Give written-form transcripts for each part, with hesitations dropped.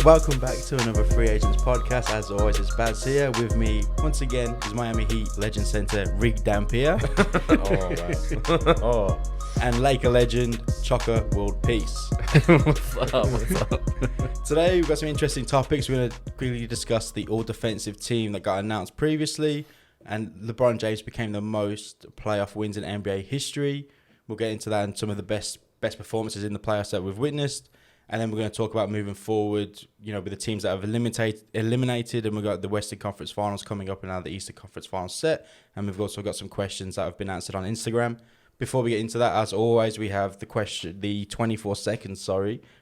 Welcome back to another Free Agents podcast. As always, it's Baz here. With me, once again, is Miami Heat legend center Rick Dampier. And Laker legend Choc World Peace. What's up? Today, we've got some interesting topics. We're going to quickly discuss the all-defensive team that got announced previously. And LeBron James became the most playoff wins in NBA history. We'll get into that and some of the best performances in the playoffs that we've witnessed. And then we're going to talk about moving forward, with the teams that have eliminated, and we've got the Western Conference Finals coming up and now the Eastern Conference Finals set. And we've also got some questions that have been answered on Instagram. Before we get into that, as always, we have the 24 seconds,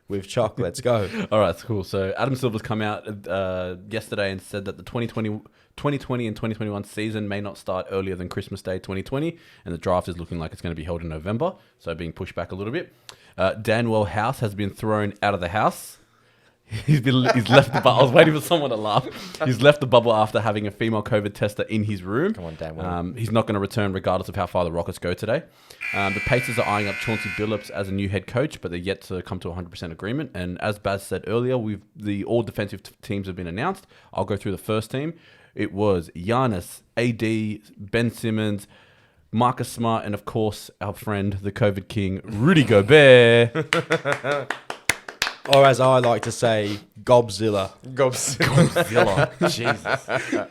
with Choc. Let's go. All right, cool. So Adam Silver's come out yesterday and said that the 2020 and 2021 season may not start earlier than Christmas Day 2020, and the draft is looking like it's going to be held in November, so being pushed back a little bit. Danwell House has been thrown out of the house. He's left the bubble. I was waiting for someone to laugh. He's left the bubble after having a female COVID tester in his room. Come on, Danwell. He's not going to return regardless of how far the Rockets go today. The Pacers are eyeing up Chauncey Billups as a new head coach, but they're yet to come to 100% agreement. And as Baz said earlier, the all defensive teams have been announced. I'll go through the first team. It was Giannis, AD, Ben Simmons, Marcus Smart, and of course, our friend, the COVID king, Rudy Gobert. Or as I like to say, Gobzilla. Jesus.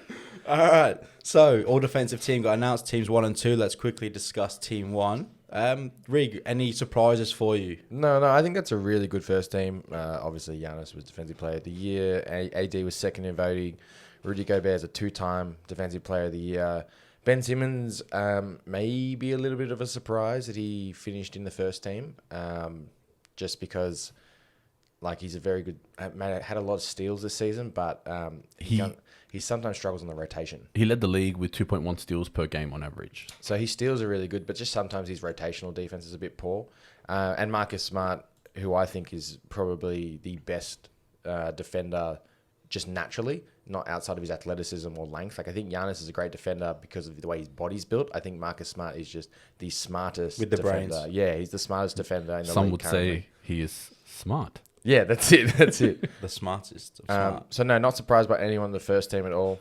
All right. So, all defensive team got announced. Teams 1 and 2. Let's quickly discuss team 1. Rig, any surprises for you? No, I think that's a really good first team. Obviously, Giannis was Defensive Player of the Year. AD was second in voting. Rudy Gobert is a 2-time Defensive Player of the Year. Ben Simmons may be a little bit of a surprise that he finished in the first team, just because he's a very good, had a lot of steals this season, but he sometimes struggles on the rotation. He led the league with 2.1 steals per game on average. So his steals are really good, but just sometimes his rotational defense is a bit poor. And Marcus Smart, who I think is probably the best defender just naturally, not outside of his athleticism or length. I think Giannis is a great defender because of the way his body's built. I think Marcus Smart is just the smartest with the defender. brains. Yeah, he's the smartest defender in the league. Some would currently say he is smart. Yeah, that's it. The smartest of smart. So no, not surprised by anyone on the first team at all.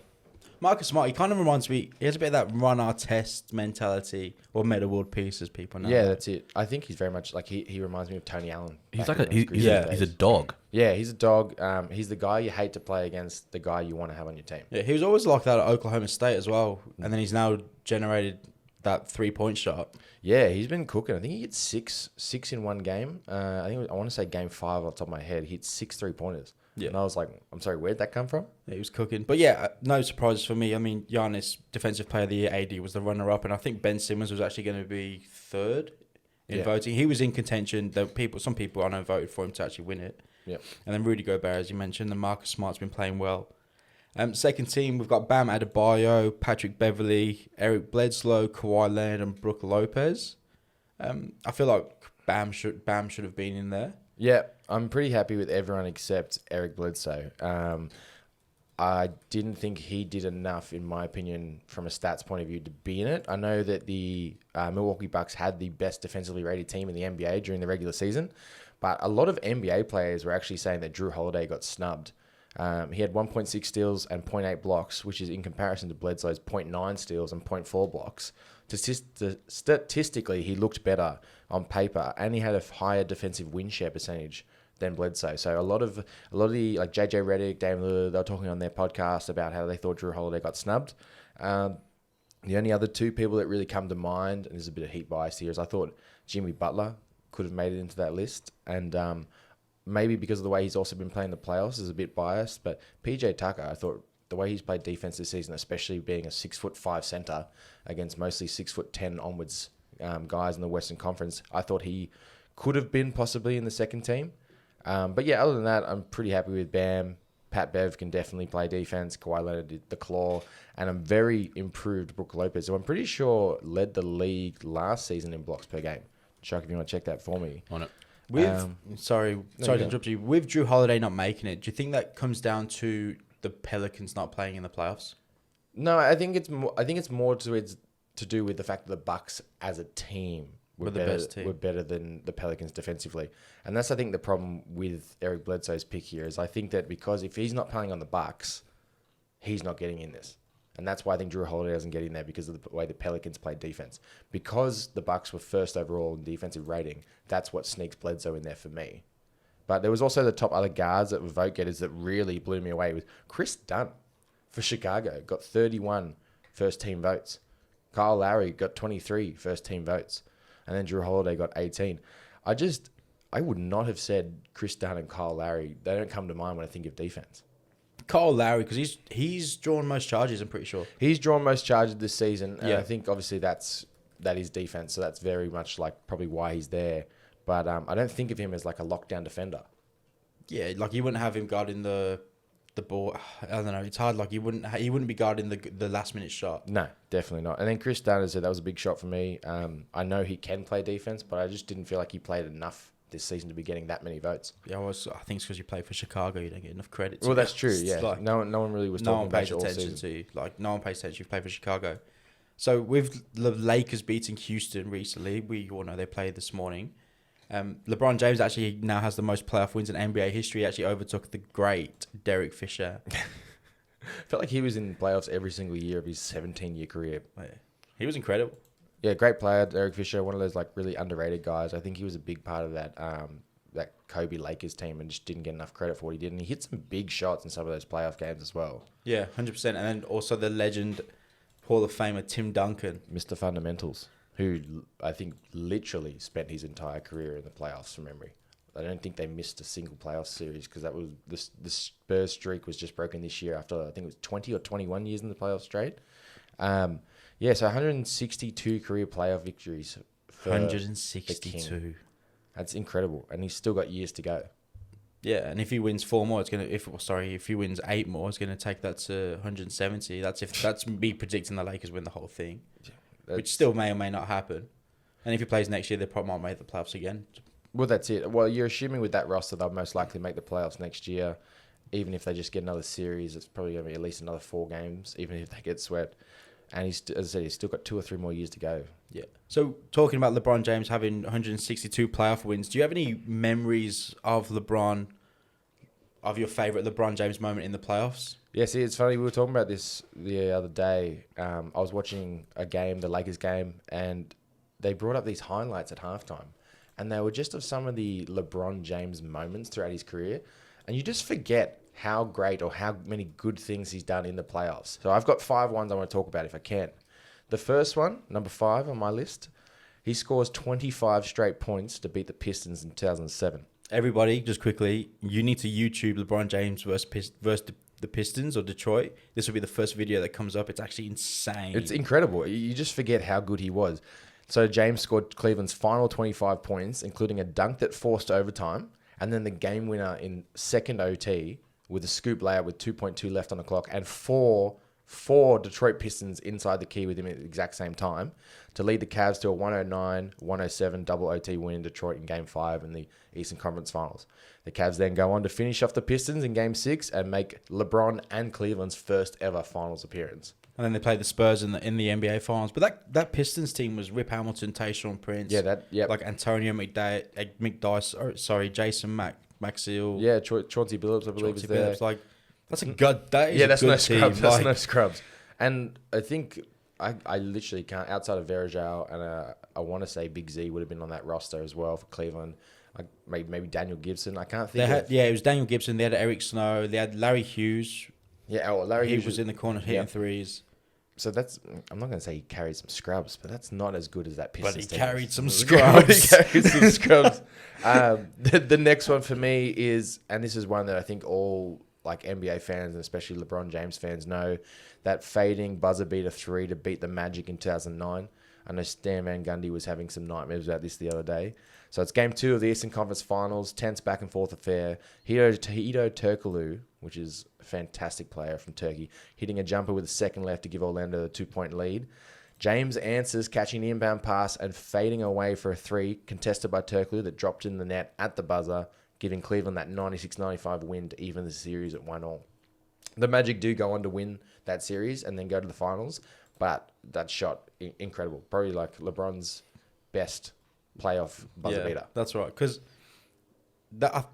Marcus Smart, he kind of reminds me, he has a bit of that run our test mentality, or meta world peace as people know. Yeah, that's it. I think he's very much he reminds me of Tony Allen. He's he's a dog. Yeah, he's a dog. He's the guy you hate to play against, the guy you want to have on your team. Yeah, he was always like that at Oklahoma State as well, and then he's now generated that 3-point shot. Yeah, he's been cooking. I think he hit six in one game. I want to say game 5 off the top of my head. He hit 6 3-pointers. Yeah. And I was like, I'm sorry, where'd that come from? Yeah, he was cooking. But yeah, no surprises for me. I mean, Giannis, Defensive Player of the Year, AD was the runner-up, and I think Ben Simmons was actually going to be third in voting. He was in contention. Some people I know voted for him to actually win it. Yeah. And then Rudy Gobert, as you mentioned, and Marcus Smart's been playing well. Second team, we've got Bam Adebayo, Patrick Beverley, Eric Bledsoe, Kawhi Leonard, and Brook Lopez. I feel like Bam should have been in there. Yeah, I'm pretty happy with everyone except Eric Bledsoe. I didn't think he did enough, in my opinion, from a stats point of view, to be in it. I know that the Milwaukee Bucks had the best defensively rated team in the NBA during the regular season, but a lot of NBA players were actually saying that Drew Holiday got snubbed. He had 1.6 steals and 0.8 blocks, which is in comparison to Bledsoe's 0.9 steals and 0.4 blocks. Statistically, he looked better on paper, and he had a higher defensive win share percentage than Bledsoe. So a lot of the like JJ Redick, Dame Lillard, they were talking on their podcast about how they thought Drew Holiday got snubbed. The only other two people that really come to mind, and there's a bit of heat bias here, is I thought Jimmy Butler could have made it into that list, and maybe because of the way he's also been playing the playoffs is a bit biased, but PJ Tucker, I thought the way he's played defense this season, especially being a 6'5" center against mostly 6'10" onwards guys in the Western Conference, I thought he could have been possibly in the second team. But yeah, other than that, I'm pretty happy with Bam. Pat Bev can definitely play defense. Kawhi Leonard did the claw, and I'm very improved Brook Lopez, who I'm pretty sure led the league last season in blocks per game. Chuck, if you want to check that for me. On it. Sorry to interrupt you. With Drew Holiday not making it, do you think that comes down to the Pelicans not playing in the playoffs? No, I think it's more to do with the fact that the Bucks as a team were We're the better, best team. were better than the Pelicans defensively. And that's, I think, the problem with Eric Bledsoe's pick here is I think that because if he's not playing on the Bucks, he's not getting in this. And that's why I think Drew Holiday doesn't get in there because of the way the Pelicans played defense. Because the Bucks were first overall in defensive rating, that's what sneaks Bledsoe in there for me. But there was also the top other guards that were vote getters that really blew me away with Chris Dunn for Chicago, got 31 first team votes. Kyle Lowry got 23 first team votes. And then Drew Holiday got 18. I would not have said Chris Dunn and Kyle Lowry. They don't come to mind when I think of defense. Kyle Lowry, because he's drawn most charges, I'm pretty sure. He's drawn most charges this season. And Yeah. I think obviously that is defense. So that's very much like probably why he's there. But I don't think of him as like a lockdown defender. Yeah, like you wouldn't have him guarding the ball. I don't know. It's hard. Like he wouldn't be guarding the last minute shot. No, definitely not. And then Chris Dunn said that was a big shot for me. I know he can play defense, but I just didn't feel like he played enough this season to be getting that many votes. Yeah, I think it's because you play for Chicago. You don't get enough credit. Well, that's true. Yeah, Like, no one really was no talking one about pays it all attention season. to you. Like no one pays attention. You play for Chicago. So with the Lakers beating Houston recently, we all know they played this morning. LeBron James actually now has the most playoff wins in NBA history. He actually overtook the great Derek Fisher. I felt like he was in playoffs every single year of his 17-year career. Yeah. He was incredible. Yeah, great player, Derek Fisher, one of those like really underrated guys. I think he was a big part of that that Kobe Lakers team and just didn't get enough credit for what he did. And he hit some big shots in some of those playoff games as well. Yeah, 100%. And then also the legend Hall of Famer Tim Duncan. Mr. Fundamentals, who I think literally spent his entire career in the playoffs from memory. I don't think they missed a single playoff series because that was the Spurs streak was just broken this year after I think it was 20 or 21 years in the playoffs straight. So 162 career playoff victories. For the King. 162. That's incredible, and he's still got years to go. Yeah, and if he wins 4 more, if he wins 8 more, it's gonna take that to 170. That's me predicting the Lakers win the whole thing, which still may or may not happen. And if he plays next year, they probably might make the playoffs again. Well, that's it. Well, you're assuming with that roster they'll most likely make the playoffs next year. Even if they just get another series, it's probably going to be at least another 4 games, even if they get swept. And as I said, he's still got 2 or 3 more years to go. Yeah. So talking about LeBron James having 162 playoff wins, do you have any memories of LeBron, of your favorite LeBron James moment in the playoffs? Yeah, see, it's funny. We were talking about this the other day. I was watching a game, the Lakers game, and they brought up these highlights at halftime. And they were just of some of the LeBron James moments throughout his career. And you just forget how great or how many good things he's done in the playoffs. So I've got 5 ones I want to talk about if I can. The first one, number 5 on my list, he scores 25 straight points to beat the Pistons in 2007. Everybody, just quickly, you need to YouTube LeBron James versus the Pistons or Detroit. This will be the first video that comes up. It's actually insane. It's incredible. You just forget how good he was. So James scored Cleveland's final 25 points, including a dunk that forced overtime, and then the game winner in second OT with a scoop layup with 2.2 left on the clock, and four Detroit Pistons inside the key with him at the exact same time to lead the Cavs to a 109-107 double OT win in Detroit in Game 5 in the Eastern Conference Finals. The Cavs then go on to finish off the Pistons in Game 6 and make LeBron and Cleveland's first ever Finals appearance. And then they played the Spurs in the NBA Finals. But that Pistons team was Rip Hamilton, Tayshaun Prince. Yeah, like Antonio McDyess, Jason Maxill. Yeah, Chauncey Billups, I believe, is there. Like, that's a good. That is that's a good no team. scrubs. That's Like, no scrubs. And I think I literally can't, outside of Verajao and I want to say Big Z would have been on that roster as well for Cleveland. Like maybe Daniel Gibson. I can't think it was Daniel Gibson. They had Eric Snow. They had Larry Hughes. Yeah, Larry Hughes was in the corner hitting threes. So I'm not going to say he carried some scrubs, but that's not as good as that Pistons But he team. carried some scrubs. He carried some scrubs. The next one for me is, and this is one that I think all like NBA fans and especially LeBron James fans know, that fading buzzer beater 3 to beat the Magic in 2009. I know Stan Van Gundy was having some nightmares about this the other day. So it's Game 2 of the Eastern Conference Finals, tense back and forth affair. Hito Turkoglu, which is a fantastic player from Turkey, hitting a jumper with a second left to give Orlando the 2-point lead. James answers, catching the inbound pass and fading away for a 3, contested by Turkoglu that dropped in the net at the buzzer, giving Cleveland that 96-95 win to even the series at 1-1. The Magic do go on to win that series and then go to the finals, but that shot, incredible. Probably like LeBron's best playoff buzzer beater. That's right. Because I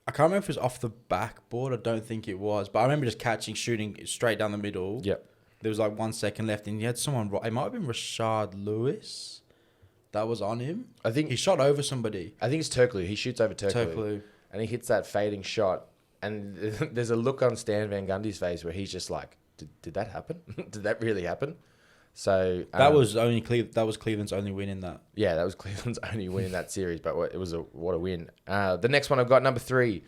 can't remember if it was off the backboard. I don't think it was. But I remember just shooting straight down the middle. Yep. There was like 1 second left, and he had someone. It might have been Rashard Lewis that was on him. I think he shot over somebody. I think it's Turkoglu. He shoots over Turkoglu. Turkoglu. And he hits that fading shot. And there's a look on Stan Van Gundy's face where he's just like, did that happen? Did that really happen? So that was Cleveland's only win in that. Yeah, that was Cleveland's only win in that series, but it was what a win. The next one I've got, number 3.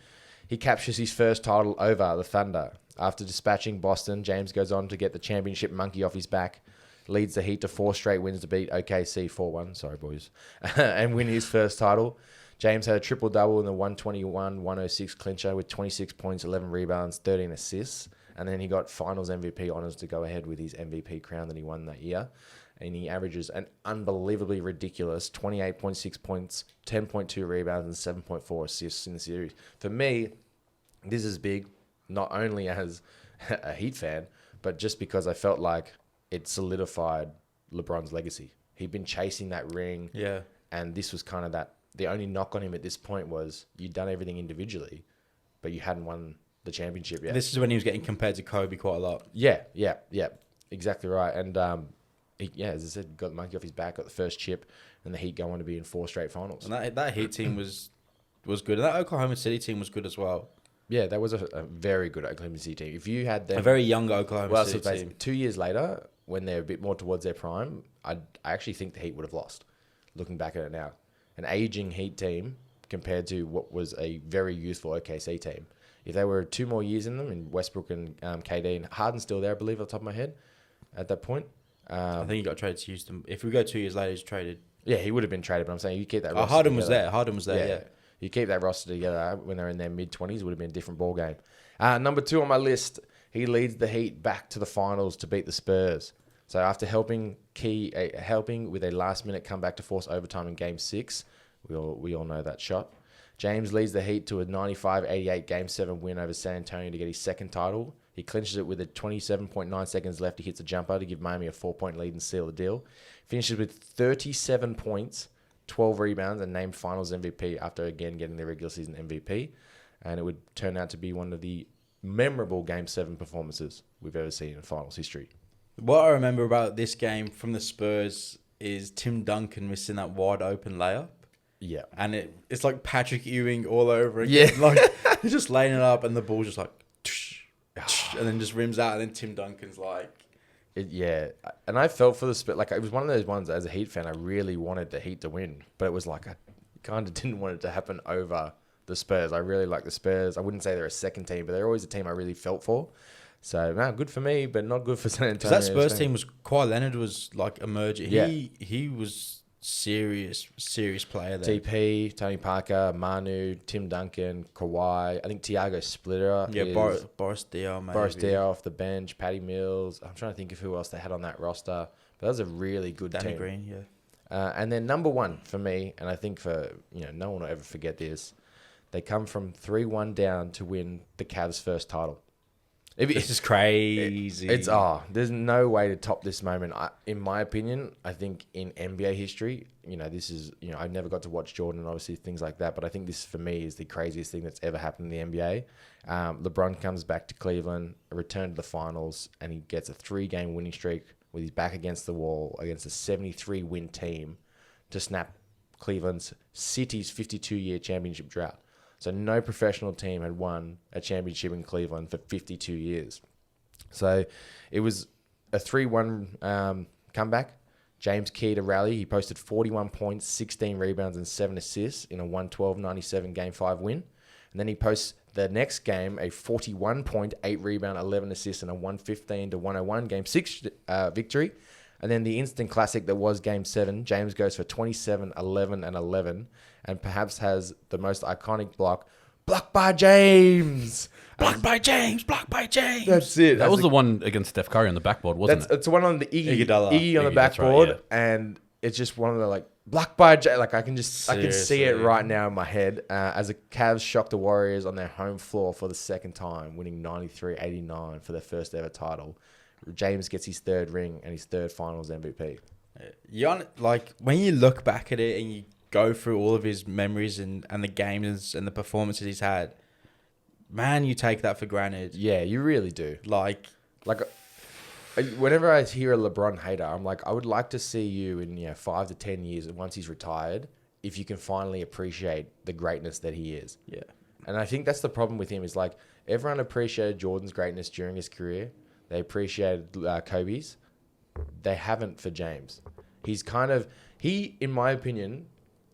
He captures his first title over the Thunder. After dispatching Boston, James goes on to get the championship monkey off his back, leads the Heat to 4 straight wins to beat OKC 4-1. Sorry, boys. And win his first title. James had a triple-double in the 121-106 clincher with 26 points, 11 rebounds, 13 assists. And then he got finals MVP honors to go ahead with his MVP crown that he won that year. And he averages an unbelievably ridiculous 28.6 points, 10.2 rebounds, and 7.4 assists in the series. For me, this is big, not only as a Heat fan, but just because I felt like it solidified LeBron's legacy. He'd been chasing that ring. Yeah. And this was kind of that. The only knock on him at this point was you'd done everything individually, but you hadn't won the championship yet. This is when he was getting compared to Kobe quite a lot. Yeah. Exactly right. And as I said, got the monkey off his back, got the first chip, and the Heat go on to be in 4 straight finals. And that Heat team was good. And that Oklahoma City team was good as well. Yeah, that was a very good Oklahoma City team. If you had them... A very young Oklahoma City team. 2 years later, when they're a bit more towards their prime, I actually think the Heat would have lost, looking back at it now. An aging Heat team compared to what was a very youthful OKC team. If they were 2 more years in them, in Westbrook and KD, and Harden's still there, I believe, off the top of my head, at that point. I think he got traded to Houston. If we go 2 years later, he's traded. Yeah, he would have been traded, but I'm saying you keep that roster Harden together. was there, yeah. You keep that roster together when they're in their mid-20s, it would have been a different ball game. Number 2 on my list, he leads the Heat back to the finals to beat the Spurs. So after helping with a last-minute comeback to force overtime in Game 6, we all know that shot. James leads the Heat to a 95-88 Game 7 win over San Antonio to get his second title. He clinches it with 27.9 seconds left. He hits a jumper to give Miami a 4-point lead and seal the deal. Finishes with 37 points, 12 rebounds, and named Finals MVP after again getting the regular season MVP. And it would turn out to be one of the memorable Game 7 performances we've ever seen in Finals history. What I remember about this game from the Spurs is Tim Duncan missing that wide open layup. Yeah. And it's like Patrick Ewing all over again. Yeah. Like, he's just laying it up and the ball's just like, and then just rims out, and then Tim Duncan's like... And I felt for the Spurs. Like, it was one of those ones, as a Heat fan, I really wanted the Heat to win. But it was like, I kind of didn't want it to happen over the Spurs. I really like the Spurs. I wouldn't say they're a second team, but they're always a team I really felt for. So, no, good for me, but not good for San Antonio. Because that Spurs team was... Kawhi Leonard was, like, emerging. Yeah. He was... Serious player there. TP, Tony Parker, Manu, Tim Duncan, Kawhi. I think Thiago Splitter. Yeah, Boris Diaw, maybe. Boris Diaw off the bench, Patty Mills. I'm trying to think of who else they had on that roster. But that was a really good Danny team. Green, yeah. And then number 1 for me, and I think for no one will ever forget this, they come from 3-1 down to win the Cavs' first title. This is crazy. There's no way to top this moment. In my opinion, I think in NBA history, this is, I never got to watch Jordan and obviously things like that, but I think this for me is the craziest thing that's ever happened in the NBA. LeBron comes back to Cleveland, a return to the finals, and he gets a 3-game winning streak with his back against the wall against a 73-win team to snap Cleveland's city's 52-year championship drought. So no professional team had won a championship in Cleveland for 52 years. So it was a 3-1 comeback. James keyed a rally. He posted 41 points, 16 rebounds, and 7 assists in a 112-97 Game 5 win. And then he posts the next game a 41 point, 8 rebound, 11 assists, and a 115-101 Game 6 victory. And then the instant classic that was Game 7, James goes for 27, 11, and 11, and perhaps has the most iconic block by James! Blocked by James! That's it. That was the one against Steph Curry on the backboard, wasn't it? It's the one on the Iggy on the Iggy, backboard, that's right, and it's just one of the, blocked by James. Like, I can see it right now in my head as the Cavs shocked the Warriors on their home floor for the second time, winning 93-89 for their first ever title. James gets his 3rd ring and his 3rd Finals MVP. When you look back at it and you go through all of his memories and the games and the performances he's had, man, you take that for granted. Yeah, you really do. Like, Whenever I hear a LeBron hater, I'm like, I would like to see you in 5 to 10 years once he's retired, if you can finally appreciate the greatness that he is. yeah. And I think that's the problem with him is like everyone appreciated Jordan's greatness during his career. They appreciated Kobe's. They haven't for James. In my opinion,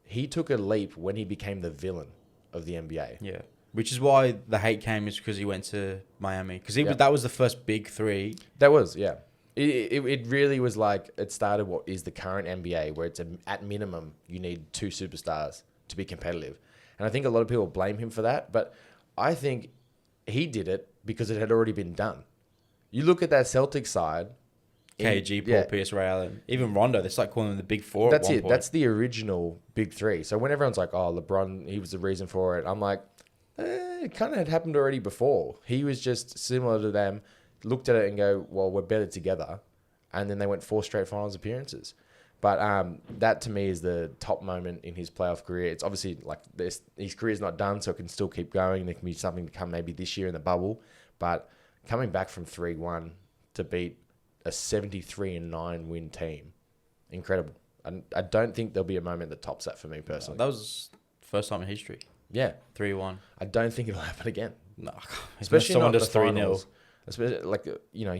he took a leap when he became the villain of the NBA. Yeah. Which is why the hate came, is because he went to Miami. Because that was the first big three. That was, yeah. It really was like, it started what is the current NBA, where it's at minimum, you need 2 superstars to be competitive. And I think a lot of people blame him for that, but I think he did it because it had already been done. You look at that Celtics side. KG, Paul Pierce, Ray Allen. Even Rondo, they start calling them the big four. That's at one it. point. That's the original big three. So when everyone's like, oh, LeBron, he was the reason for it, I'm like, it kind of had happened already before. He was just similar to them, looked at it and go, well, we're better together. And then they went 4 straight finals appearances. But that to me is the top moment in his playoff career. It's obviously like his career's not done, so it can still keep going. There can be something to come maybe this year in the bubble. But coming back from 3-1 to beat a 73-9 win team, incredible. I don't think there'll be a moment that tops that for me personally. That was first time in history. Yeah. 3-1. I don't think it'll happen again. No. Especially someone not does the 3-0. finals. Especially like,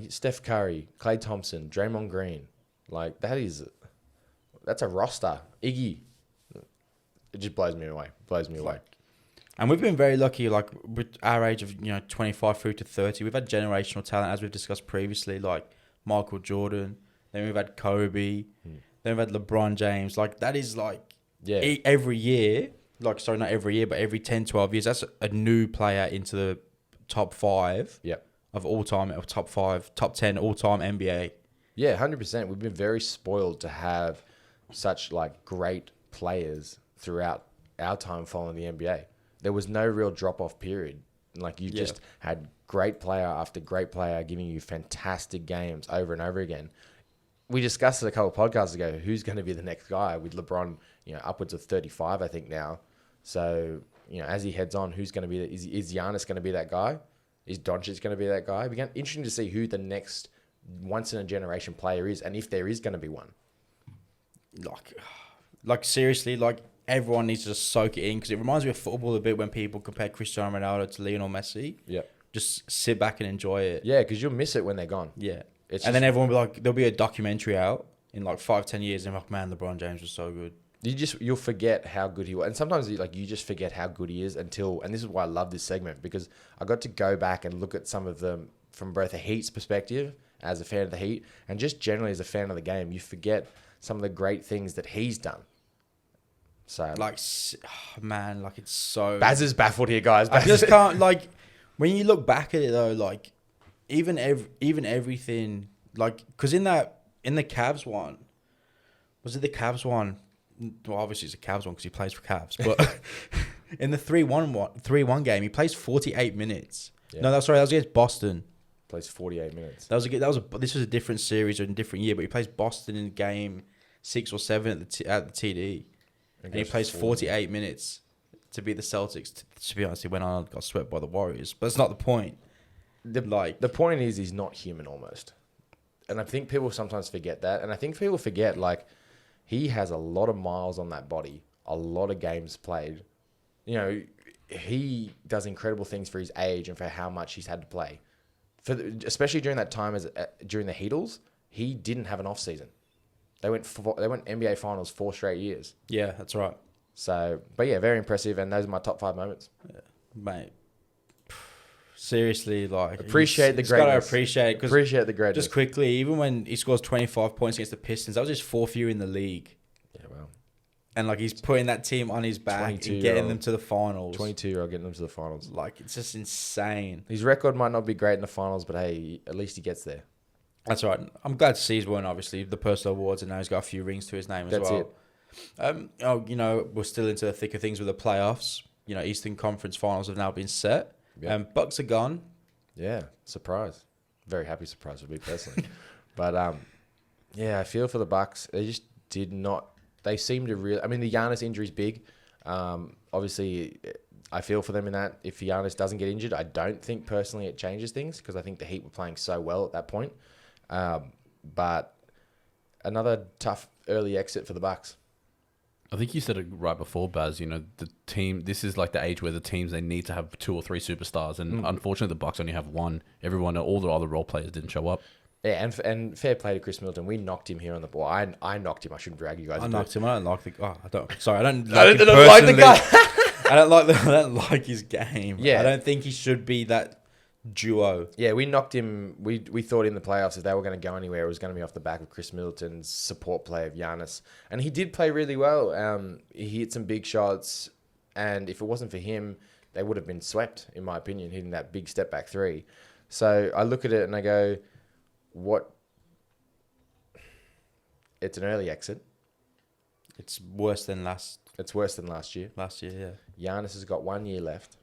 Steph Curry, Klay Thompson, Draymond Green. Like, that's a roster. Iggy. It just blows me away. And we've been very lucky, like, with our age of, 25 through to 30. We've had generational talent, as we've discussed previously, like Michael Jordan. Then we've had Kobe. Then we've had LeBron James. Like, that is, like, every year. Like, sorry, not every year, but every 10, 12 years. That's a new player into the top 5 of all time, or top 5, top 10 all-time NBA. Yeah, 100%. We've been very spoiled to have such, like, great players throughout our time following the NBA. There was no real drop-off period. Like, you just had great player after great player giving you fantastic games over and over again. We discussed it a couple of podcasts ago, who's going to be the next guy with LeBron, upwards of 35, I think now. So, as he heads on, who's going to be is Giannis going to be that guy? Is Doncic going to be that guy? It'd be interesting to see who the next once-in-a-generation player is, and if there is going to be one. Like seriously, like, everyone needs to just soak it in, because it reminds me of football a bit when people compare Cristiano Ronaldo to Lionel Messi. Yeah. Just sit back and enjoy it. Yeah, because you'll miss it when they're gone. Yeah. Then everyone will be like, there'll be a documentary out in like 5-10 years, and I'm like, man, LeBron James was so good. You'll forget how good he was. And sometimes you just forget how good he is and this is why I love this segment, because I got to go back and look at some of them from both a Heat's perspective as a fan of the Heat and just generally as a fan of the game. You forget some of the great things that he's done. So like, man, like, it's so... Baz is baffled here, guys. I just can't, like, when you look back at it though, like, even everything, like, because in the Cavs one, was it the Cavs one? Well, obviously it's a Cavs one because he plays for Cavs, but in the 3-1 game, he plays 48 minutes. Yeah. No, that was against Boston. Plays 48 minutes. This was a different series or a different year, but he plays Boston in game 6 or 7 at the TD, and he plays 48 minutes to beat the Celtics. To be honest, he went on and got swept by the Warriors, but it's not the point. The point is he's not human almost, and I think people sometimes forget that, and I think people forget, like, he has a lot of miles on that body, a lot of games played. He does incredible things for his age and for how much he's had to play. Especially during that time during the Heatles, he didn't have an off season. They went NBA Finals 4 straight years. Yeah, that's right. So, but yeah, very impressive, and those are my top 5 moments. Yeah, mate. Seriously, like, appreciate the greatness. Gotta appreciate the greatness. Just quickly, even when he scores 25 points against the Pistons, that was his 4th year in the league. Yeah, well, and like, he's putting that team on his back and getting them to the finals. 22-year-old getting them to the finals. Like, it's just insane. His record might not be great in the finals, but hey, at least he gets there. That's right. I'm glad to see he's won, obviously, the personal awards, and now he's got a few rings to his name as well. That's it. We're still into the thick of things with the playoffs. Eastern Conference Finals have now been set. Yep. Bucks are gone. Yeah, surprise. Very happy surprise for me personally. But, I feel for the Bucks. They just did not they seem to really. I mean, the Giannis injury's big. Obviously, I feel for them in that. If Giannis doesn't get injured, I don't think personally it changes things because I think the Heat were playing so well at that point. But another tough early exit for the Bucks. I think you said it right before, Baz. The team. This is like the age where the teams they need to have 2 or 3 superstars, and unfortunately, the Bucks only have one. All the other role players didn't show up. Yeah, and fair play to Chris Middleton. We knocked him here on the ball. I knocked him. I shouldn't drag you guys. I knocked him. I don't like the. Oh, I don't. Sorry, I don't. I Like don't him like the personally. guy. I don't like his game. Yeah. I don't think he should be that duo. Yeah, we knocked him. We thought in the playoffs if they were going to go anywhere, it was going to be off the back of Chris Middleton's support play of Giannis, and he did play really well. He hit some big shots, and if it wasn't for him, they would have been swept, in my opinion, hitting that big step back 3. So I look at it and I go, what? It's an early exit. It's worse than last year. Last year, yeah. Giannis has got 1 year left.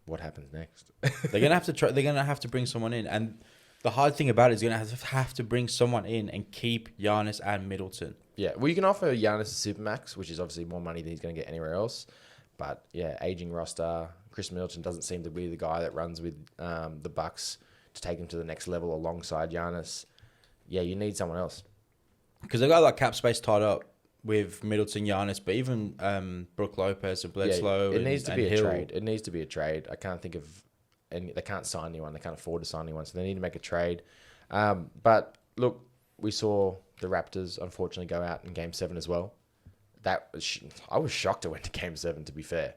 What happens next? They're gonna have to try. They're gonna have to bring someone in, and the hard thing about it is you're gonna have to bring someone in and keep Giannis and Middleton. Yeah, well, you can offer Giannis a supermax, which is obviously more money than he's going to get anywhere else. But yeah, aging roster. Chris Middleton doesn't seem to be the guy that runs with the Bucks to take him to the next level alongside Giannis. Yeah, you need someone else. Because they've got like cap space tied up with Middleton, Giannis, but even Brook Lopez and Bledsoe. It needs to be a Hill. trade. It needs to be a trade. I can't think of any. They can't sign anyone. They can't afford to sign anyone, so they need to make a trade. But look, we saw the Raptors unfortunately go out in Game 7 as well. I was shocked it went to Game 7. To be fair,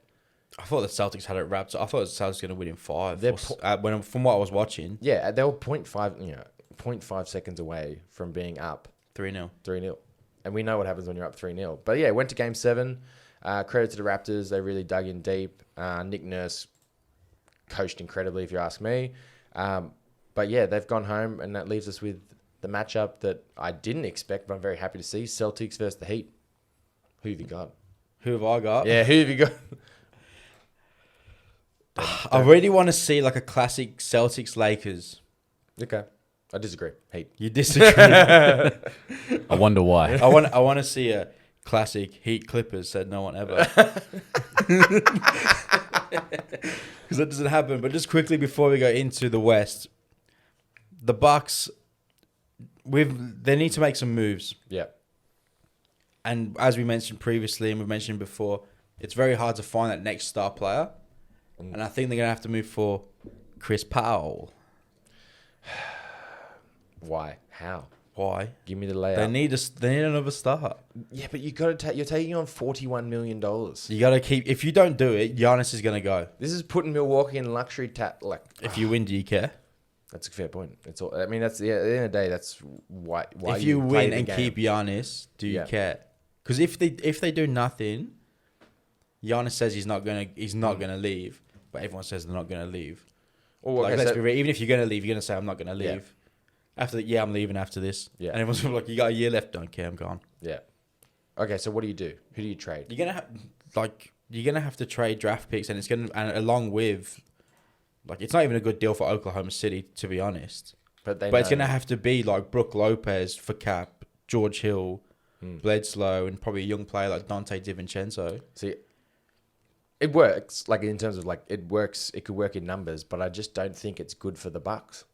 I thought the Celtics had it wrapped. I thought the Celtics were going to win in 5. They're From what I was watching, yeah, they were 0.5 seconds away from being up 3-0. 3-0. And we know what happens when you're up 3-0. But yeah, went to Game 7. Credit to the Raptors. They really dug in deep. Nick Nurse coached incredibly, if you ask me. But yeah, they've gone home, and that leaves us with the matchup that I didn't expect, but I'm very happy to see. Celtics versus the Heat. Who have you got? Who have I got? Yeah, who have you got? I really want to see like a classic Celtics-Lakers. Okay. I disagree. Heat. You disagree? I wonder why. I want to see a classic Heat Clippers. Said no one ever. Because that doesn't happen. But just quickly before we go into the West, the Bucks, they need to make some moves. Yeah. And as we mentioned previously, and we've mentioned before, it's very hard to find that next star player. And I think they're going to have to move for Chris Paul. Why? How? Why? Give me the layout. They need another star. Yeah, but you got to you're taking on $41 million. You got to keep. If you don't do it, Giannis is going to go. This is putting Milwaukee in luxury If you win, do you care? That's a fair point. It's all. I mean, that's at the end of the day. That's why. If you play win the and game. keep Giannis, do you care? Because if they do nothing, Giannis says he's not gonna leave, but everyone says they're not gonna leave. Well, Like, let's be real. Even if you're gonna leave, you're gonna say I'm not gonna leave. Yeah. After I'm leaving after this. Yeah. And everyone's like, you got a year left. Don't care. I'm gone. Yeah. Okay, so what do you do? Who do you trade? You're gonna have to trade draft picks, and along with, like, it's not even a good deal for Oklahoma City, to be honest. But it's gonna have to be like Brook Lopez for cap, George Hill, Bledsoe, and probably a young player like Dante DiVincenzo. See, it works. Like in terms of like it works. It could work in numbers, but I just don't think it's good for the Bucks.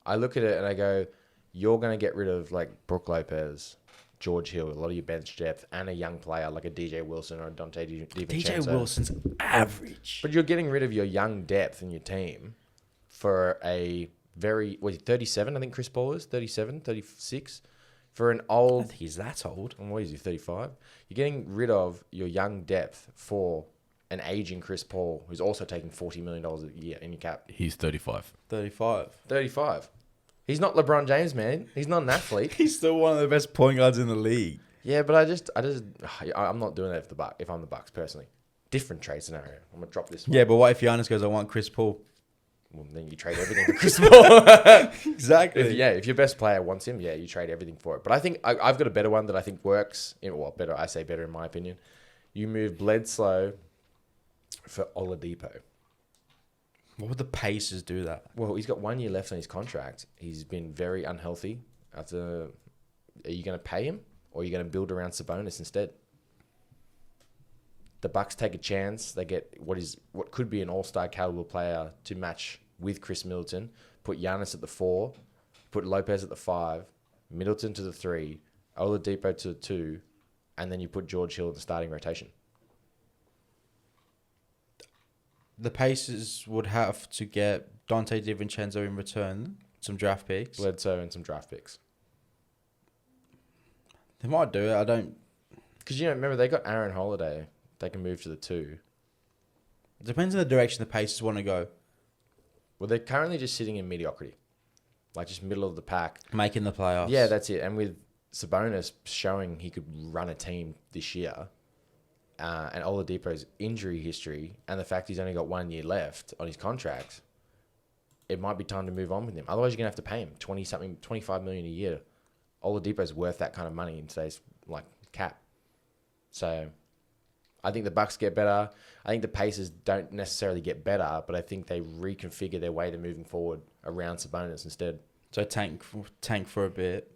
I look at it and I go, you're gonna get rid of like Brook Lopez, George Hill, a lot of your bench depth, and a young player like a DJ Wilson or a Dante DiVincenzo. DJ Wilson's average. But you're getting rid of your young depth in your team for a very... 37? I think Chris Paul is 37, 36. For an I old... don't think he's that old. What is he, 35? You're getting rid of your young depth for an aging Chris Paul, who's also taking $40 million a year in your cap. He's 35. 35. 35. He's not LeBron James, man. He's not an athlete. He's still one of the best point guards in the league. Yeah, but I'm not doing that if I'm the Bucks personally. Different trade scenario. I'm gonna drop this one. Yeah, but what if Giannis goes, I want Chris Paul? Well, then you trade everything for Chris Paul. Exactly. If your best player wants him, you trade everything for it. But I think I've got a better one that I think works. Better. I say better in my opinion. You move Bledsoe for Oladipo. What would the Pacers do that? Well, he's got 1 year left on his contract. He's been very unhealthy. Are you going to pay him? or you're going to build around Sabonis instead. The Bucks take a chance. They get what could be an all-star caliber player to match with Chris Middleton. Put Giannis at the 4, put Lopez at the 5, Middleton to the 3, Oladipo to the 2, and then you put George Hill in the starting rotation. The Pacers would have to get Dante DiVincenzo in return, some draft picks. Bledsoe and some draft picks. They might do it. I don't. Because, remember, they got Aaron Holiday. They can move to the 2. It depends on the direction the Pacers want to go. Well, they're currently just sitting in mediocrity. Like, just middle of the pack. Making the playoffs. Yeah, that's it. And with Sabonis showing he could run a team this year, and Oladipo's injury history, and the fact he's only got 1 year left on his contract, it might be time to move on with him. Otherwise, you're going to have to pay him $25 million a year. Oladipo's worth that kind of money in today's cap. So I think the Bucks get better. I think the Pacers don't necessarily get better, but I think they reconfigure their way to moving forward around Sabonis instead. So tank for a bit.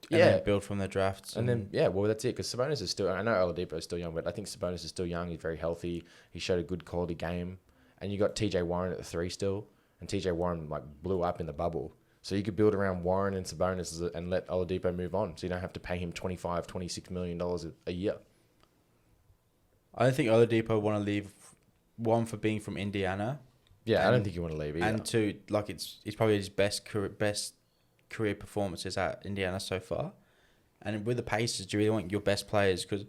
And Yeah. then build from the drafts. And then, that's it. Because Sabonis is still, I know Oladipo is still young, but I think Sabonis is still young. He's very healthy. He showed a good quality game. And you got TJ Warren at the 3 still. And TJ Warren blew up in the bubble. So you could build around Warren and Sabonis and let Oladipo move on. So you don't have to pay him $26 million a year. I don't think Oladipo want to leave. One, for being from Indiana. Yeah, I don't think you want to leave either. And two, it's probably his best career performances at Indiana so far. And with the Pacers, do you really want your best players? Because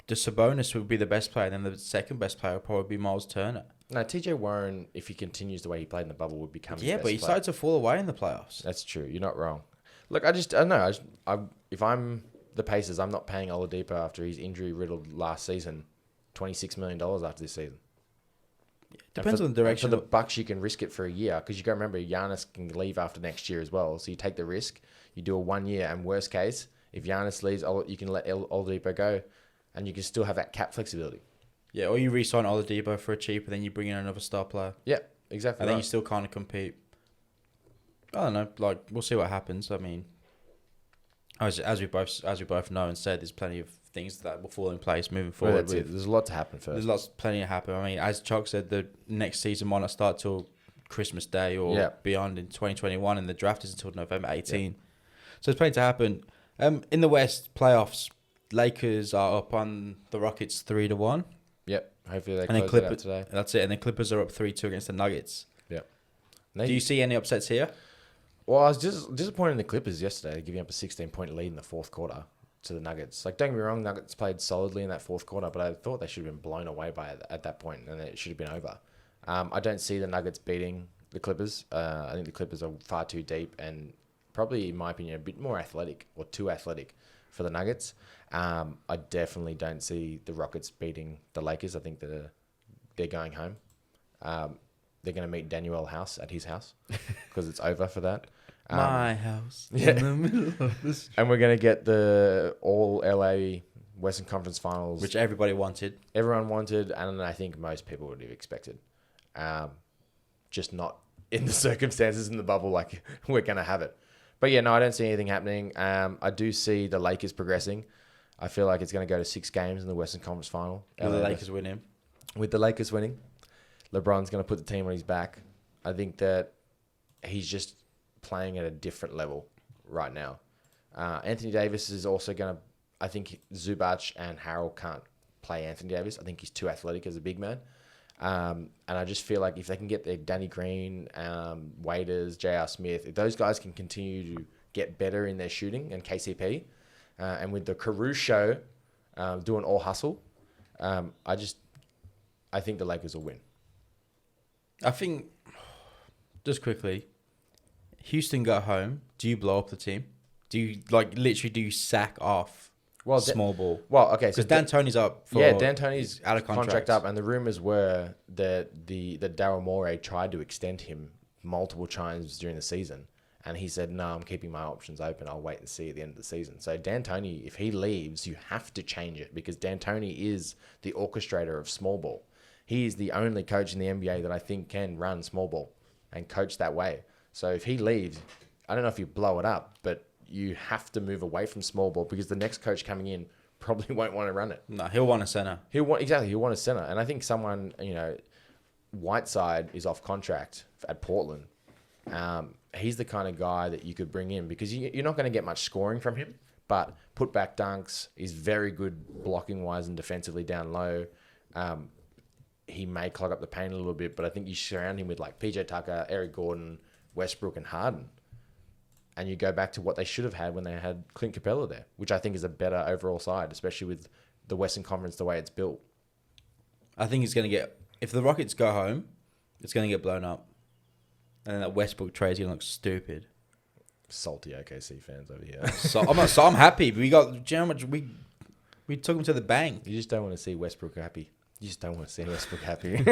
the Sabonis would be the best player, and then the second best player would probably be Miles Turner. No, TJ Warren, if he continues the way he played in the bubble, would become the Yeah, best but he player. started to fall away in the playoffs. That's true. You're not wrong. Look, I don't know. If I'm the Pacers, I'm not paying Oladipo after his injury-riddled last season $26 million after this season. Depends on the direction. For the Bucks, you can risk it for a year because you got to remember Giannis can leave after next year as well. So you take the risk. You do a 1 year, and worst case, if Giannis leaves, you can let Oladipo go, and you can still have that cap flexibility. Yeah, or you re-sign Oladipo for a cheap, and then you bring in another star player. Yeah, exactly. And then you still kind of compete. I don't know. We'll see what happens. I mean, as we both know and said, there's plenty of things that will fall in place moving forward. That's it. There's a lot to happen first. There's plenty to happen. I mean, as Choc said, the next season might not start till Christmas Day or beyond in 2021, and the draft is until November 18. Yeah. So there's plenty to happen. In the West playoffs, Lakers are up on the Rockets 3-1. Yep. Hopefully they close it out today. That's it. And the Clippers are up 3-2 against the Nuggets. Yep. Do you see any upsets here? Well, I was just disappointed in the Clippers yesterday, giving up a 16-point lead in the fourth quarter to the Nuggets. Don't get me wrong, Nuggets played solidly in that fourth quarter, but I thought they should have been blown away by it at that point, and it should have been over. I don't see the Nuggets beating the Clippers. I think the Clippers are far too deep and probably, in my opinion, a bit more athletic or too athletic for the Nuggets. I definitely don't see the Rockets beating the Lakers. I think they're going home. They're going to meet Daniel House at his house because it's over for that. My house in the middle of the street. And we're going to get the all-LA Western Conference Finals. Which everybody wanted. Everyone wanted, and I think most people would have expected. Just not in the circumstances in the bubble like we're going to have it. But yeah, no, I don't see anything happening. I do see the Lakers progressing. I feel like it's going to go to 6 games in the Western Conference Final. Will the Lakers win him? With the Lakers winning, LeBron's going to put the team on his back. I think that he's just playing at a different level right now. Anthony Davis is also going to... I think Zubac and Harrell can't play Anthony Davis. I think he's too athletic as a big man. And I just feel like if they can get their Danny Green, Waiters, J.R. Smith, if those guys can continue to get better in their shooting and KCP, and with the Caruso doing all hustle, I think the Lakers will win. I think, just quickly, Houston got home. Do you blow up the team? Do you, do you sack off small ball? Well, okay. Because D'Antoni's up for... Yeah, D'Antoni's out of contract up, and the rumors were that Daryl Morey tried to extend him multiple times during the season, and he said, no, I'm keeping my options open. I'll wait and see at the end of the season. So D'Antoni, if he leaves, you have to change it because D'Antoni is the orchestrator of small ball. He is the only coach in the NBA that I think can run small ball and coach that way. So if he leaves, I don't know if you blow it up, but you have to move away from small ball because the next coach coming in probably won't want to run it. No, he'll want a center. He'll want a center, and I think someone Whiteside is off contract at Portland. He's the kind of guy that you could bring in because you're not going to get much scoring from him, but put back dunks. He's very good blocking wise and defensively down low. He may clog up the paint a little bit, but I think you surround him with like PJ Tucker, Eric Gordon, Westbrook, and Harden. And you go back to what they should have had when they had Clint Capella there, which I think is a better overall side, especially with the Western Conference the way it's built. I think it's going to get... If the Rockets go home, it's going to get blown up. And then that Westbrook trade is going to look stupid. Salty OKC fans over here. I'm happy. We got... Do you know how much we took him to the bank? You just don't want to see Westbrook happy. You just don't want to see Westbrook happy.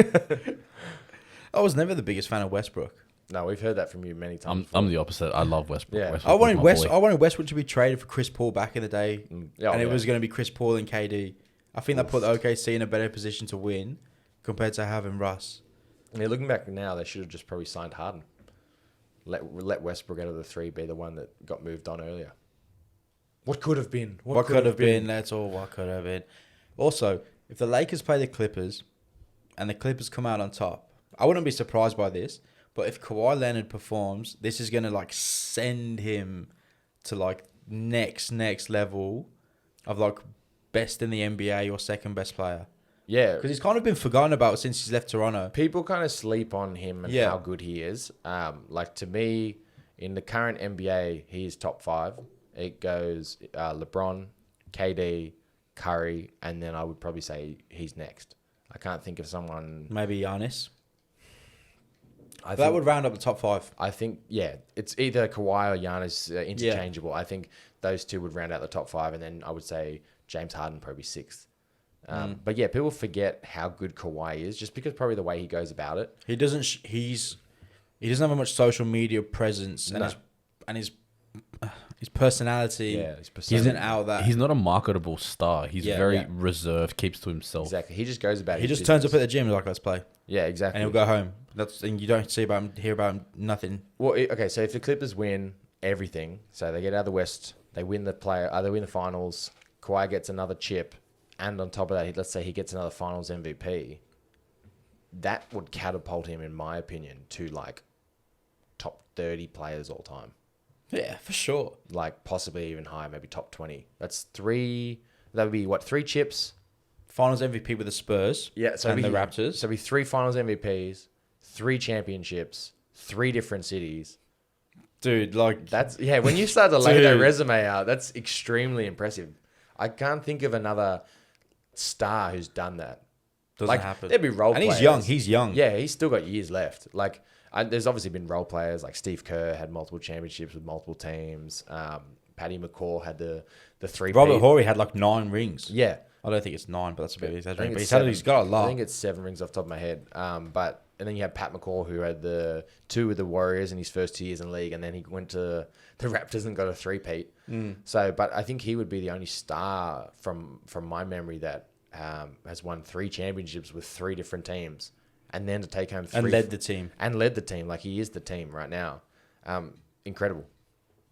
I was never the biggest fan of Westbrook. No, we've heard that from you many times. I'm the opposite. I love Westbrook. Yeah. Westbrook I wanted was my boy. Westbrook to be traded for Chris Paul back in the day, it was going to be Chris Paul and KD. I think that put the OKC in a better position to win compared to having Russ. I mean, looking back now, they should have just probably signed Harden. Let Westbrook out of the three be the one that got moved on earlier. What could have been? What could have been? That's all. What could have been? Also, if the Lakers play the Clippers, and the Clippers come out on top, I wouldn't be surprised by this. But if Kawhi Leonard performs, this is going to like send him to like next level of like best in the NBA or second best player. Yeah. Because he's kind of been forgotten about since he's left Toronto. People kind of sleep on him and how good he is. Like to me, in the current NBA, he is top 5. It goes LeBron, KD, Curry, and then I would probably say he's next. I can't think of someone. Maybe Giannis. That would round up the top 5. I think, it's either Kawhi or Giannis interchangeable. Yeah. I think those two would round out the top 5, and then I would say James Harden probably 6th. But yeah, people forget how good Kawhi is just because probably the way he goes about it. He doesn't. He doesn't have much social media presence, and his personality. Yeah, isn't out that. He's not a marketable star. He's very reserved, keeps to himself. Exactly. He just goes about. He just turns up at the gym like, let's play. Yeah, exactly. And he'll go home. And you don't hear about him, nothing. Well, okay. So if the Clippers win everything, so they get out of the West, they win the they win the finals. Kawhi gets another chip, and on top of that, let's say he gets another Finals MVP. That would catapult him, in my opinion, to like top 30 players all time. Yeah, for sure. Like possibly even higher, maybe top 20. That's 3. That would be what, 3 chips? Finals MVP with the Spurs. Yeah, so and the Raptors. So it'd be 3 Finals MVPs, 3 championships, 3 different cities. Dude, like that's when you start to lay that resume out, that's extremely impressive. I can't think of another star who's done that. Doesn't happen. There'd be role players. And he's young. Yeah, he's still got years left. Like, there's obviously been role players like Steve Kerr had multiple championships with multiple teams. Patty McCaw had the 3. Robert Horry had like 9 rings. Yeah. I don't think it's 9, but that's a bit exaggerated. But he's got a lot. I think it's 7 rings off the top of my head. And then you have Pat McCaw, who had the 2 with the Warriors in his first 2 years in the league, and then he went to the Raptors and got a 3-peat. So, but I think he would be the only star from my memory that has won 3 championships with 3 different teams, and then to take home 3 and led the team. Like he is the team right now. Incredible.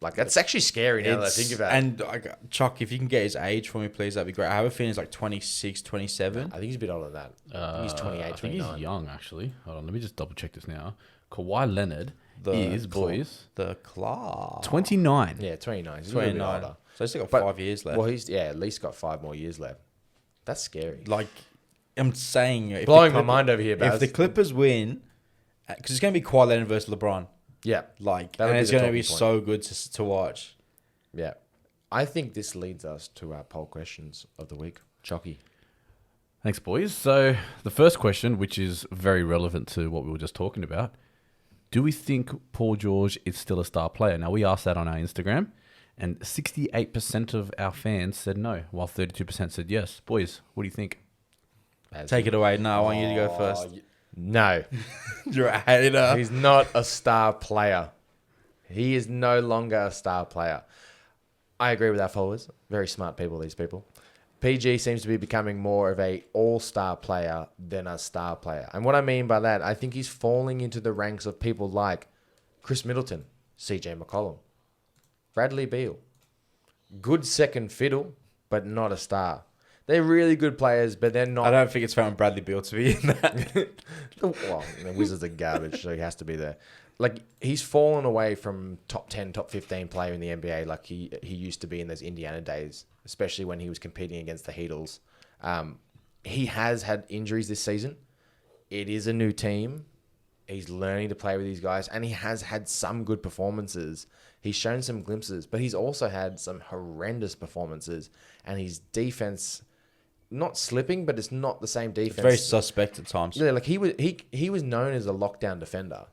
Like that's actually scary now that I think about it. And Choc, if you can get his age for me, please, that'd be great. I have a feeling he's like 26, 27. I think he's a bit older than that. I think he's 28, I think 29. he's young, actually. Hold on, let me just double check this now. Kawhi Leonard is, boys, the class. 29. Yeah, 29. He's 29. a little bit older. So he's still got 5 years left. Well, he's at least got 5 more years left. That's scary. Like, I'm saying... Blowing my mind over here, Baz. If the Clippers win... Because it's going to be Kawhi Leonard versus LeBron. Yeah. Like, That'll and it's be the going to be talking point. so good to watch. Yeah. I think this leads us to our poll questions of the week. Chocky. Thanks, boys. So the first question, which is very relevant to what we were just talking about, do we think Paul George is still a star player? Now, we asked that on our Instagram, and 68% of our fans said no, while 32% said yes. Boys, what do you think? Take it away. No, I want you to go first. No. You're a hater. He's not a star player. He is no longer a star player. I agree with our followers. Very smart people, these people. PG seems to be becoming more of a all-star player than a star player. And what I mean by that, I think he's falling into the ranks of people like Chris Middleton, CJ McCollum, Bradley Beal. Good second fiddle, but not a star. They're really good players, but they're not. I don't think it's found Bradley Beal to be in that. Well, the Wizards are garbage, so he has to be there. Like, he's fallen away from top 10, top 15 player in the NBA like he used to be in those Indiana days, especially when he was competing against the Heatles. He has had injuries this season. It is a new team. He's learning to play with these guys, and he has had some good performances. He's shown some glimpses, but he's also had some horrendous performances, and his defense... not slipping, but it's not the same defense. It's very suspect at times. Yeah, like he was known as a lockdown defender.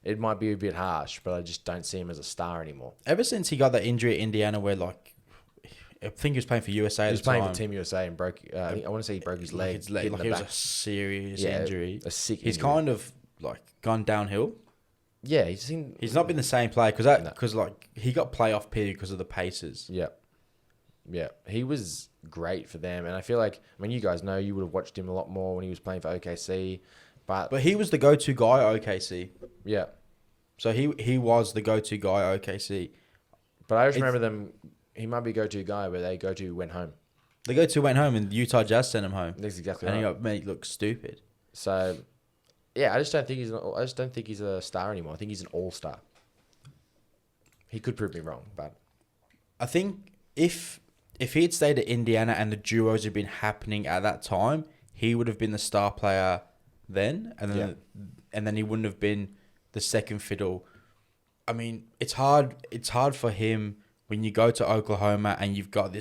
It might be a bit harsh, but I just don't see him as a star anymore. Ever since he got that injury at Indiana, where like I think he was playing for USA. He was playing for Team USA and broke. I want to say he broke his leg. Like it was a serious injury. A sick. He's injury. kind of like gone downhill. Yeah, he's not been the same player because like he got playoff period because of the Pacers. Yeah, he was great for them, and I feel like, I mean, you guys know, you would have watched him a lot more when he was playing for OKC, but he was the go-to guy at OKC. Yeah, so he was the go-to guy at OKC. But I just remember them. He might be go-to guy, but they go-to went home. The go-to went home, and Utah Jazz sent him home. That's exactly right. And he got made look stupid. So, yeah, I just don't think he's a star anymore. I think he's an all-star. He could prove me wrong, but I think if he had stayed at Indiana and the duos had been happening at that time, he would have been the star player then, and then he wouldn't have been the second fiddle. I mean, it's hard for him when you go to Oklahoma and you got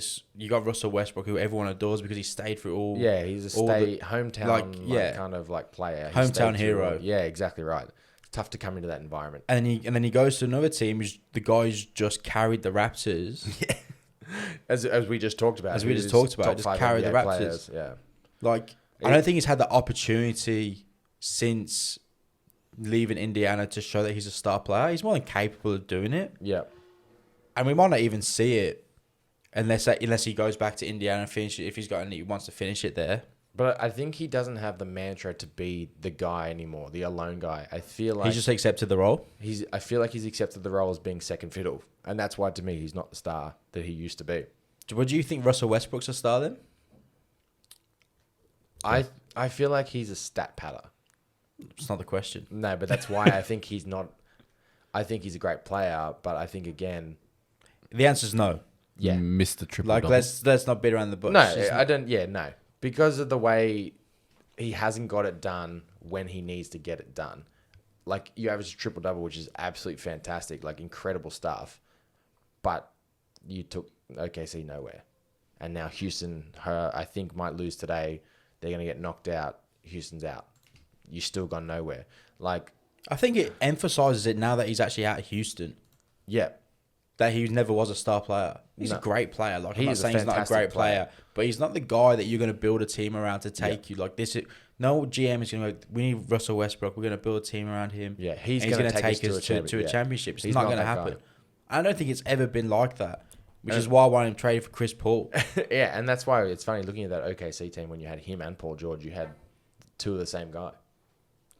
Russell Westbrook, who everyone adores because he stayed through all. Yeah, he's a hometown kind of like player. Hometown hero. Yeah, exactly right. It's tough to come into that environment. And then he goes to another team. The guy's just carried the Raptors. Yeah. As we just talked about. Just carried the Raptors. Players. Yeah. Like, I don't think he's had the opportunity since leaving Indiana to show that he's a star player. He's more than capable of doing it. Yeah. And we might not even see it unless he goes back to Indiana and finish it, if he wants to finish it there. But I think he doesn't have the mantra to be the guy anymore, the alone guy. I feel like he's just accepted the role. I feel like he's accepted the role as being second fiddle, and that's why to me he's not the star that he used to be. What do you think Russell Westbrook's a star then? I feel like he's a stat patter. It's not the question. No, but that's why I think he's not. I think he's a great player, but I think again, the answer's no. Yeah, Mr. Triple Like double. let's not beat around the bush. No, I don't. Yeah, no, because of the way he hasn't got it done when he needs to get it done. Like, you average a triple double, which is absolutely fantastic, like incredible stuff, but you took OKC nowhere, and now Houston, I think, might lose today. They're gonna get knocked out. Houston's out. You still gone nowhere. Like, I think it emphasizes it now that he's actually out of Houston. Yeah. That he never was a star player. He's a great player. Like, I'm not saying he's not a great player, but he's not the guy that you're going to build a team around to take you. Like, no GM is going to go, we need Russell Westbrook. We're going to build a team around him. Yeah, he's going to take us to a championship. It's He's not not going to that happen. guy. I don't think it's ever been like that, which is why I want him traded for Chris Paul. Yeah, and that's why it's funny looking at that OKC team when you had him and Paul George, you had two of the same guy.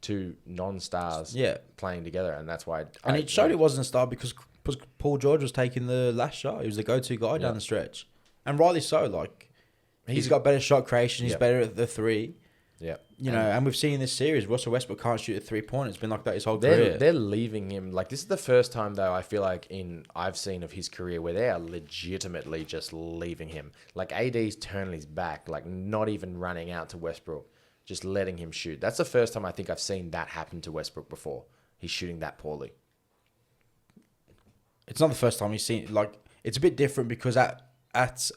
Two non-stars playing together, and that's why... it showed it wasn't a star because Paul George was taking the last shot. He was the go-to guy down the stretch. And rightly so. Like, he's got better shot creation. He's better at the three. Yeah. And we've seen in this series, Russell Westbrook can't shoot a three-pointer. It's been like that his whole career. They're leaving him. Like, this is the first time, though, I feel like I've seen of his career where they are legitimately just leaving him. Like, AD's turning his back, like, not even running out to Westbrook. Just letting him shoot. That's the first time I think I've seen that happen to Westbrook before. He's shooting that poorly. It's not the first time he's seen... Like, it's a bit different because at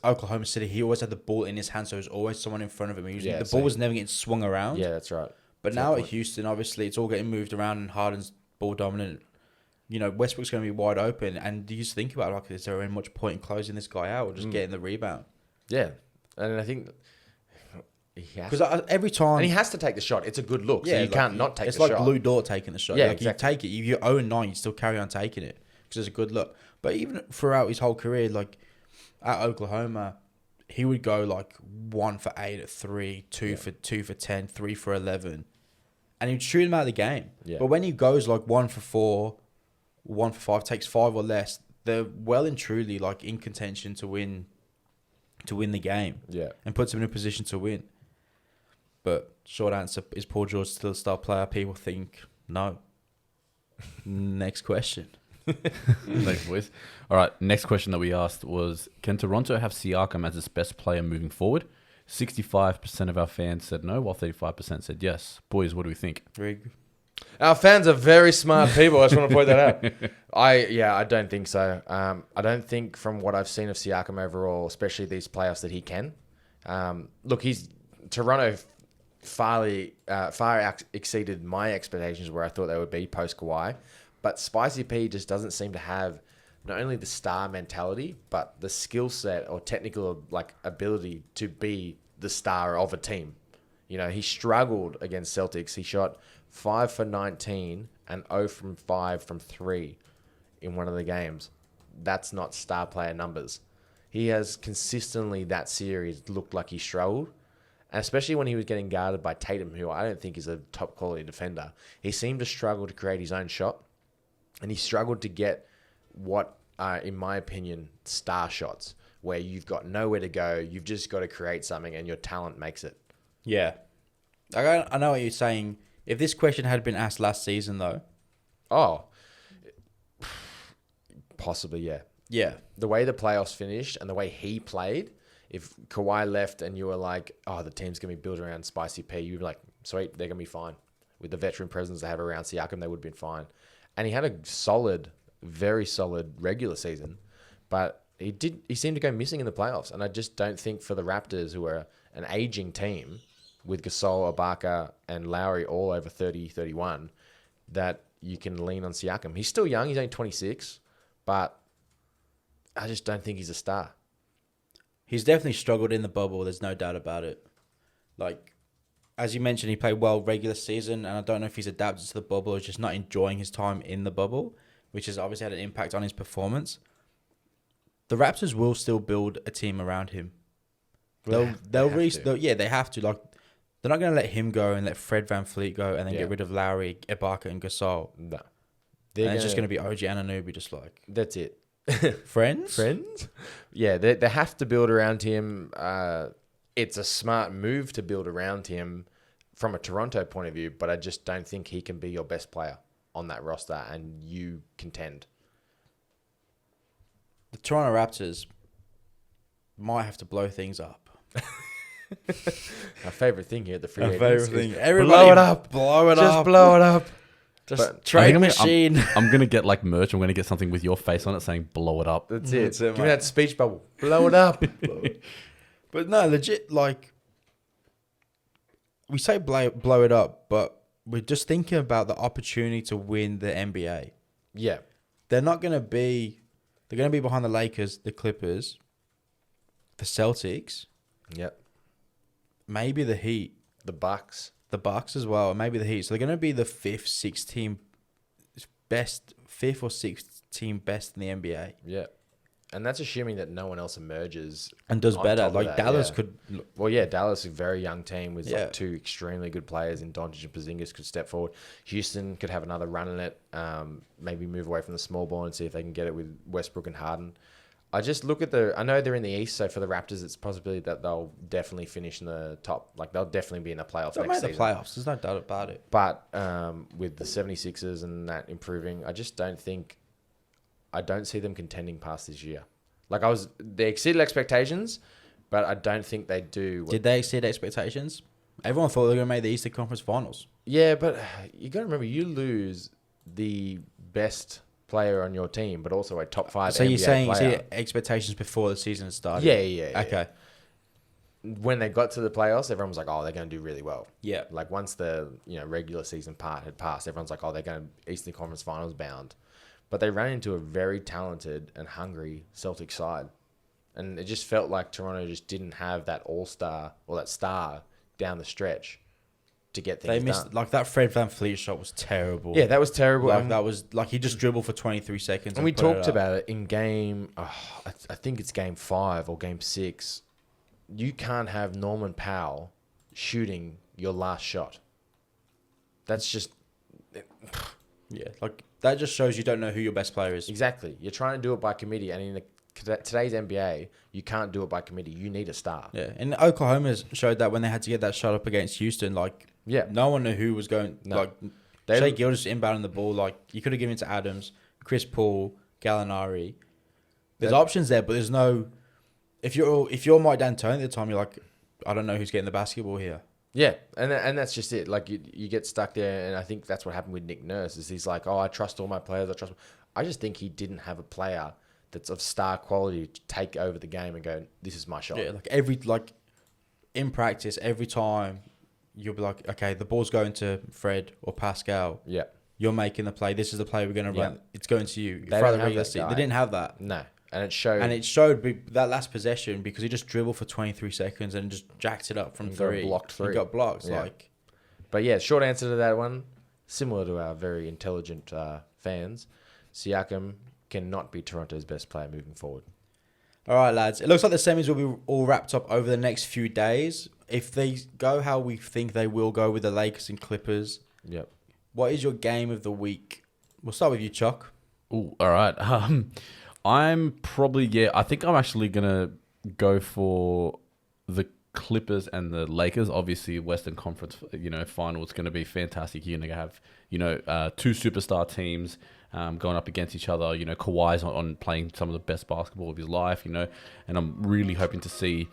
Oklahoma City, he always had the ball in his hand, so there was always someone in front of him. The ball was never getting swung around. Yeah, that's right. But now at Houston, obviously, it's all getting moved around and Harden's ball dominant. Westbrook's going to be wide open. And you just think about it, like, is there any much point in closing this guy out or just getting the rebound? Yeah. And I think... Because every time... And he has to take the shot. It's a good look, so you can't not take the shot. It's like Lou Dort taking the shot. Yeah, exactly. You take it. If you're 0-9, you still carry on taking it because it's a good look. But even throughout his whole career, like at Oklahoma, he would go like 1 for 8 at 3, 2 for 10, 3 for 11. and he'd shoot him out of the game. Yeah. But when he goes like 1 for 4, 1 for 5, takes 5 or less, they're well and truly like in contention to win the game. Yeah. And puts him in a position to win. But short answer, is Paul George still a star player? People think no. Next question. Thanks, boys. All right, next question that we asked was, can Toronto have Siakam as its best player moving forward? 65% of our fans said no, while 35% said yes. Boys, what do we think? Rig. Our fans are very smart people. I just want to point that out. I don't think so. I don't think from what I've seen of Siakam overall, especially these playoffs, that he can. Look, Toronto far exceeded my expectations where I thought they would be post Kawhi. But Spicy P just doesn't seem to have not only the star mentality, but the skill set or technical ability to be the star of a team. You know, he struggled against Celtics. He shot 5 for 19 and 0 from 5 from 3 in one of the games. That's not star player numbers. He has consistently that series looked like he struggled. And especially when he was getting guarded by Tatum, who I don't think is a top quality defender. He seemed to struggle to create his own shot. And he struggled to get what are, in my opinion, star shots, where you've got nowhere to go. You've just got to create something and your talent makes it. Yeah. I know what you're saying. If this question had been asked last season, though. Oh, possibly, yeah. Yeah. The way the playoffs finished and the way he played, if Kawhi left and you were like, oh, the team's going to be built around Spicy P, you'd be like, sweet, they're going to be fine. With the veteran presence they have around Siakam, they would have been fine. And he had a very solid regular season, but he seemed to go missing in the playoffs. And I just don't think for the Raptors, who are an aging team with Gasol, Ibaka, and Lowry all over 30, 31, that you can lean on Siakam. He's still young. He's only 26, but I just don't think he's a star. He's definitely struggled in the bubble. There's no doubt about it. Like, as you mentioned, he played well regular season, and I don't know if he's adapted to the bubble or just not enjoying his time in the bubble, which has obviously had an impact on his performance. The Raptors will still they a team around him. They have to. Like, they're not going to let him go and let Fred VanVleet go and then get rid of Lowry, Ibaka, and Gasol. No. It's just going to be OG Anunoby, just like... That's it. Friends? Yeah, they have to build around him. It's a smart move to build around him from a Toronto point of view, but I just don't think he can be your best player on that roster and you contend. The Toronto Raptors might have to blow things up. Our favourite thing here at the free agents. Favourite thing. Everybody blow it up. Blow it just up. blow it up. Just trade machine. I'm going to get like merch. I'm going to get something with your face on it saying blow it up. That's it. Give me that speech bubble. Blow it up. But no, legit, like, we say blow it up, but we're just thinking about the opportunity to win the NBA. Yeah. They're going to be behind the Lakers, the Clippers, the Celtics. Yep. Maybe the Heat. The Bucks as well, and maybe the Heat. So they're going to be the fifth or sixth team best in the NBA. Yeah. And that's assuming that no one else emerges and does better. Like Dallas could. Well, yeah, Dallas is a very young team with like two extremely good players in Doncic and Porzingis could step forward. Houston could have another run in it. Maybe move away from the small ball and see if they can get it with Westbrook and Harden. I just look at I know they're in the East, so for the Raptors, it's a possibility that they'll definitely finish in the top. Like, they'll definitely be in the playoffs They'll next make season. the playoffs. There's no doubt about it. But with the 76ers and that improving, I don't see them contending past this year. Like, they exceeded expectations, but I don't think they do. Did they exceed expectations? Everyone thought they were going to make the Eastern Conference Finals. Yeah, but you got to remember, you lose the best player on your team, but also a top 5 so NBA you're saying player. you see expectations before the season had started? Yeah. Okay. When they got to the playoffs, everyone was like, oh, they're going to do really well. Yeah. Like, once the regular season part had passed, everyone's like, oh, they're going to Eastern Conference Finals bound. But they ran into a very talented and hungry Celtic side. And it just felt like Toronto just didn't have that all-star or that star down the stretch to get things They missed done. like that Fred VanVleet shot was terrible. Yeah, that was terrible. Like that was like he just dribbled for 23 seconds. And we talked about it in game, I think it's game 5 or game 6. You can't have Norman Powell shooting your last shot. That's just Yeah, like that just shows you don't know who your best player is. exactly. You're trying to do it by committee, and in today's NBA, you can't do it by committee. You need a star. Yeah, and Oklahoma showed that when they had to get that shot up against Houston, like Yeah. no one knew who was going. No. Like Shea Gildas inbounding the ball, like you could have given it to Adams, Chris Paul, Gallinari. There's options there, but there's no. If you're Mike D'Antoni at the time, you're like, I don't know who's getting the basketball here. Yeah, and that's just it. Like you get stuck there, and I think that's what happened with Nick Nurse. Is he's like, oh, I trust all my players. I just think he didn't have a player that's of star quality to take over the game and go, this is my shot. Yeah, like in practice, every time you'll be like, okay, the ball's going to Fred or Pascal. Yeah, You're making the play. This is the play we're going to run. It's going to you. They For don't the have regular that season. guy. They didn't have that. no, and it showed. And it showed that last possession because he just dribbled for 23 seconds and just jacked it up from And got a three. blocked three. He got blocked. Yeah. Like, But yeah, short answer to that one, similar to our very intelligent fans, Siakam cannot be Toronto's best player moving forward. all right, lads. It looks like the semis will be all wrapped up over the next few days. If they go how we think they will go with the Lakers and Clippers, Yep. what is your game of the week? We'll start with you, Choc. Ooh, all right. I'm probably I think I'm actually gonna go for the Clippers and the Lakers. Obviously, Western Conference, final is going to be fantastic. You're going to have, two superstar teams going up against each other. Kawhi's on playing some of the best basketball of his life. And I'm really hoping to see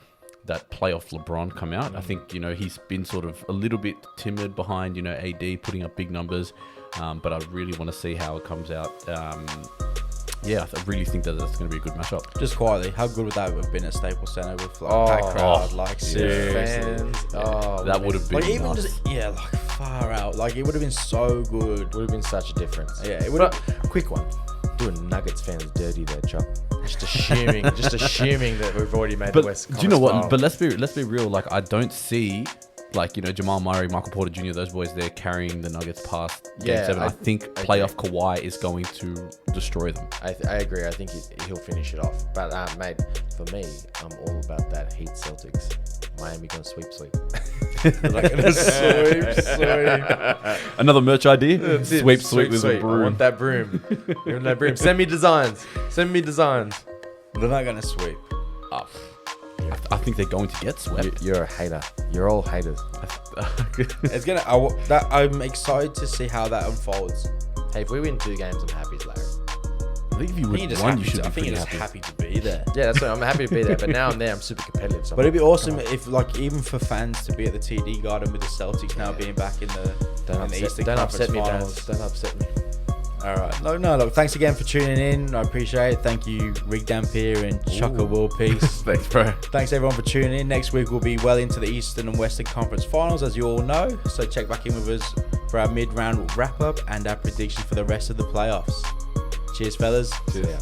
that playoff LeBron come out. I think he's been sort of a little bit timid behind AD putting up big numbers, but I really want to see how it comes out. I really think that that's going to be a good matchup. Just quietly, how good would that have been at Staples Center with like packed crowd? Like seriously, Fans. Oh, That would have been like even nuts. just like far out. Like it would have been so good. would have been such a difference. Yeah, it would have. Quick one. Doing Nuggets fans dirty there, Choc. Just assuming that we've already made the But West. do you know what? Final. But let's be real. Like I don't see, Jamal Murray, Michael Porter Jr. Those boys there carrying the Nuggets past Game 7. I think playoff Kawhi is going to destroy them. I agree. I think he'll finish it off. But mate, for me, I'm all about that Heat Celtics. Miami gonna sweep. Another merch idea. Sweep with a I broom. want that broom. Give me that broom. Send me designs. They're not gonna sweep. I think they're going to get swept. You're a hater. You're all haters. It's gonna. I'm excited to see how that unfolds. Hey, if we win 2 games, I'm happy as Larry. I think if you I win think you're just one, happy you should to- be I think pretty you're just happy. happy to be there. Yeah, that's what I'm happy to be there. But now I'm there. I'm super competitive. So But it'd be awesome if, even for fans to be at the TD Garden with the Celtics now being back in the Eastern don't Conference upset me, Finals. Baz. Don't upset me. All right. No. Look, thanks again for tuning in. I appreciate it. Thank you, Rig Dampier and Chucker World Peace. Thanks, bro. Thanks everyone for tuning in. Next week we'll be well into the Eastern and Western Conference Finals, as you all know. So check back in with us for our mid-round wrap-up and our prediction for the rest of the playoffs. Cheers, fellas. See ya.